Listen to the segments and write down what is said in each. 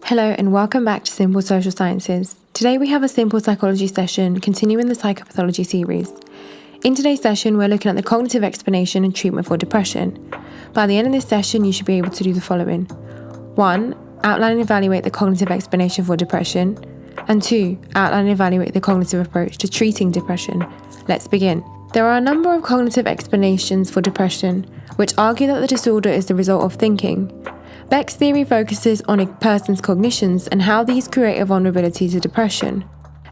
Hello and welcome back to Simple Social Sciences. Today we have a simple psychology session continuing the psychopathology series. In today's session, we're looking at the cognitive explanation and treatment for depression. By the end of this session, you should be able to do the following. 1. Outline and evaluate the cognitive explanation for depression. And 2. Outline and evaluate the cognitive approach to treating depression. Let's begin. There are a number of cognitive explanations for depression, which argue that the disorder is the result of thinking. Becks' theory focuses on a person's cognitions and how these create a vulnerability to depression.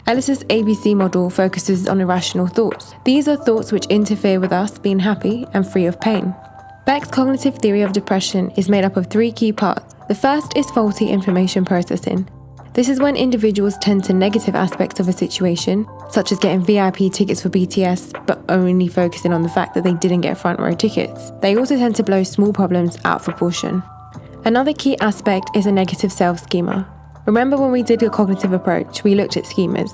Ellis's ABC model focuses on irrational thoughts. These are thoughts which interfere with us being happy and free of pain. Becks' cognitive theory of depression is made up of 3 key parts. The first is faulty information processing. This is when individuals tend to negative aspects of a situation, such as getting VIP tickets for BTS, but only focusing on the fact that they didn't get front row tickets. They also tend to blow small problems out of proportion. Another key aspect is a negative self-schema. Remember when we did a cognitive approach, we looked at schemas.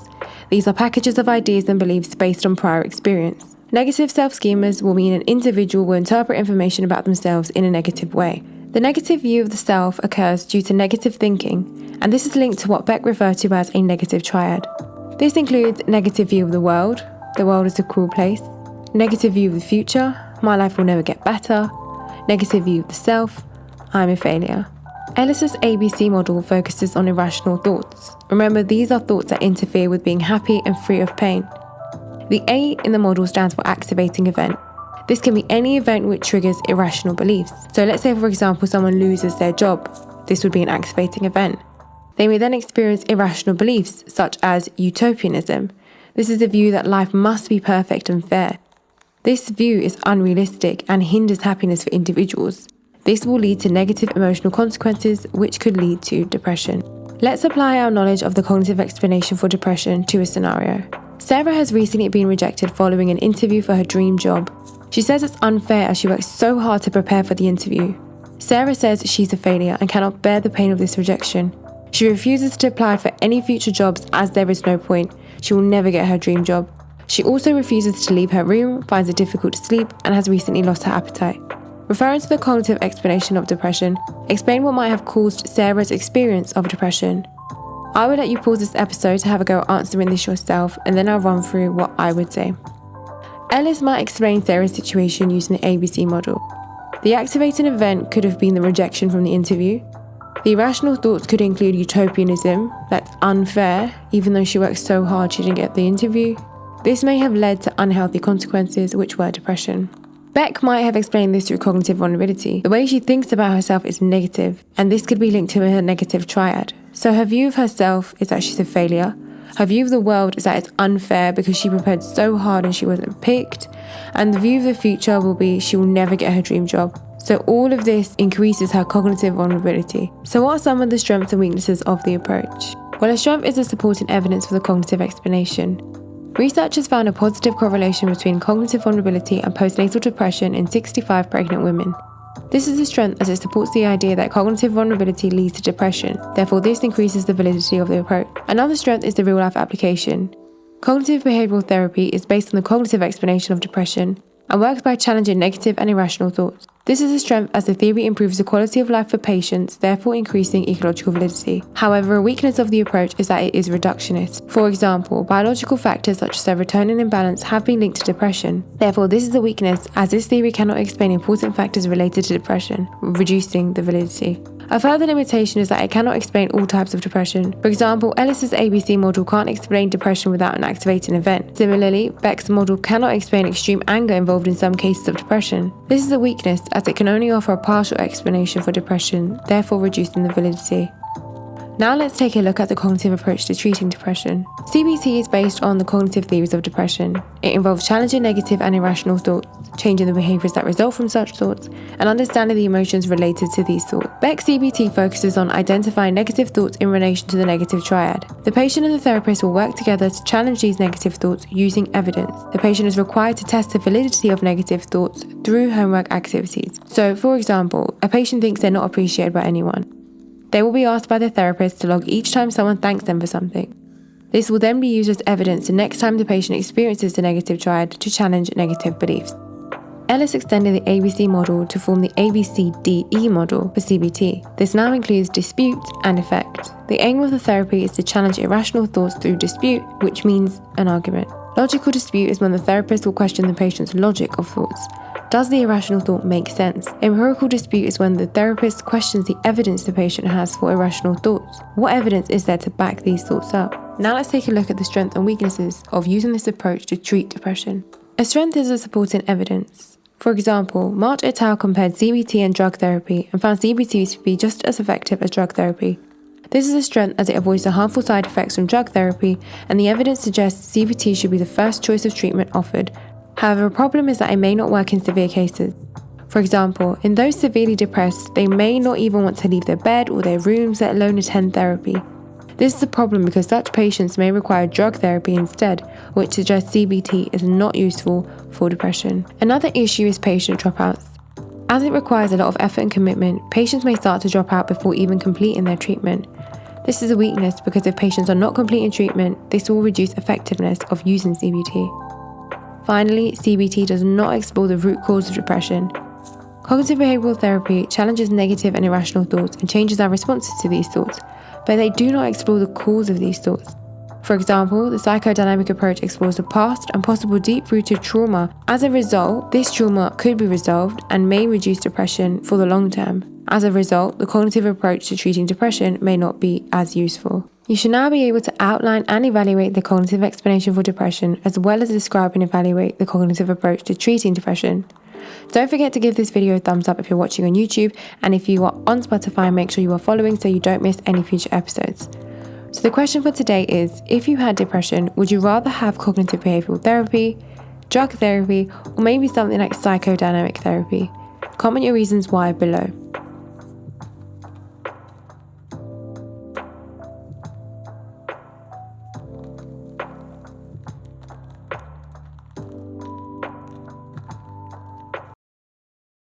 These are packages of ideas and beliefs based on prior experience. Negative self-schemas will mean an individual will interpret information about themselves in a negative way. The negative view of the self occurs due to negative thinking, and this is linked to what Beck referred to as a negative triad. This includes negative view of the world is a cruel place, negative view of the future, my life will never get better, negative view of the self, I'm a failure. Ellis's ABC model focuses on irrational thoughts. Remember, these are thoughts that interfere with being happy and free of pain. The A in the model stands for activating event. This can be any event which triggers irrational beliefs. So let's say, for example, someone loses their job. This would be an activating event. They may then experience irrational beliefs, such as utopianism. This is the view that life must be perfect and fair. This view is unrealistic and hinders happiness for individuals. This will lead to negative emotional consequences, which could lead to depression. Let's apply our knowledge of the cognitive explanation for depression to a scenario. Sarah has recently been rejected following an interview for her dream job. She says it's unfair as she works so hard to prepare for the interview. Sarah says she's a failure and cannot bear the pain of this rejection. She refuses to apply for any future jobs as there is no point. She will never get her dream job. She also refuses to leave her room, finds it difficult to sleep, and has recently lost her appetite. Referring to the cognitive explanation of depression, explain what might have caused Sarah's experience of depression. I will let you pause this episode to have a go at answering this yourself, and then I'll run through what I would say. Ellis might explain Sarah's situation using the ABC model. The activating event could have been the rejection from the interview. The irrational thoughts could include utopianism, that's unfair, even though she worked so hard she didn't get the interview. This may have led to unhealthy consequences, which were depression. Beck might have explained this through cognitive vulnerability. The way she thinks about herself is negative, and this could be linked to her negative triad. So her view of herself is that she's a failure. Her view of the world is that it's unfair because she prepared so hard and she wasn't picked. And the view of the future will be she will never get her dream job. So all of this increases her cognitive vulnerability. So what are some of the strengths and weaknesses of the approach? Well, a strength is the supporting evidence for the cognitive explanation. Researchers found a positive correlation between cognitive vulnerability and postnatal depression in 65 pregnant women. This is a strength as it supports the idea that cognitive vulnerability leads to depression, therefore this increases the validity of the approach. Another strength is the real-life application. Cognitive behavioural therapy is based on the cognitive explanation of depression and works by challenging negative and irrational thoughts. This is a strength as the theory improves the quality of life for patients, therefore increasing ecological validity. However, a weakness of the approach is that it is reductionist. For example, biological factors such as serotonin imbalance have been linked to depression. Therefore, this is a weakness as this theory cannot explain important factors related to depression, reducing the validity. A further limitation is that it cannot explain all types of depression. For example, Ellis's ABC model can't explain depression without an activating event. Similarly, Beck's model cannot explain extreme anger involved in some cases of depression. This is a weakness as it can only offer a partial explanation for depression, therefore reducing the validity. Now let's take a look at the cognitive approach to treating depression. CBT is based on the cognitive theories of depression. It involves challenging negative and irrational thoughts, changing the behaviours that result from such thoughts, and understanding the emotions related to these thoughts. Beck's CBT focuses on identifying negative thoughts in relation to the negative triad. The patient and the therapist will work together to challenge these negative thoughts using evidence. The patient is required to test the validity of negative thoughts through homework activities. So, for example, a patient thinks they're not appreciated by anyone. They will be asked by the therapist to log each time someone thanks them for something. This will then be used as evidence the next time the patient experiences the negative triad to challenge negative beliefs. Ellis extended the ABC model to form the ABCDE model for CBT. This now includes dispute and effect. The aim of the therapy is to challenge irrational thoughts through dispute, which means an argument. Logical dispute is when the therapist will question the patient's logic of thoughts. Does the irrational thought make sense? Empirical dispute is when the therapist questions the evidence the patient has for irrational thoughts. What evidence is there to back these thoughts up? Now let's take a look at the strengths and weaknesses of using this approach to treat depression. A strength is the supporting evidence. For example, March et al. Compared CBT and drug therapy and found CBT to be just as effective as drug therapy. This is a strength as it avoids the harmful side effects from drug therapy, and the evidence suggests CBT should be the first choice of treatment offered. However, a problem is that it may not work in severe cases. For example, in those severely depressed, they may not even want to leave their bed or their rooms, let alone attend therapy. This is a problem because such patients may require drug therapy instead, which suggests CBT is not useful for depression. Another issue is patient dropouts. As it requires a lot of effort and commitment, patients may start to drop out before even completing their treatment. This is a weakness because if patients are not completing treatment, this will reduce effectiveness of using CBT. Finally, CBT does not explore the root cause of depression. Cognitive behavioral therapy challenges negative and irrational thoughts and changes our responses to these thoughts, but they do not explore the cause of these thoughts. For example, the psychodynamic approach explores the past and possible deep-rooted trauma. As a result, this trauma could be resolved and may reduce depression for the long term. As a result, the cognitive approach to treating depression may not be as useful. You should now be able to outline and evaluate the cognitive explanation for depression, as well as describe and evaluate the cognitive approach to treating depression. Don't forget to give this video a thumbs up if you're watching on YouTube, and if you are on Spotify, make sure you are following so you don't miss any future episodes. So the question for today is, if you had depression, would you rather have cognitive behavioral therapy, drug therapy, or maybe something like psychodynamic therapy? Comment your reasons why below.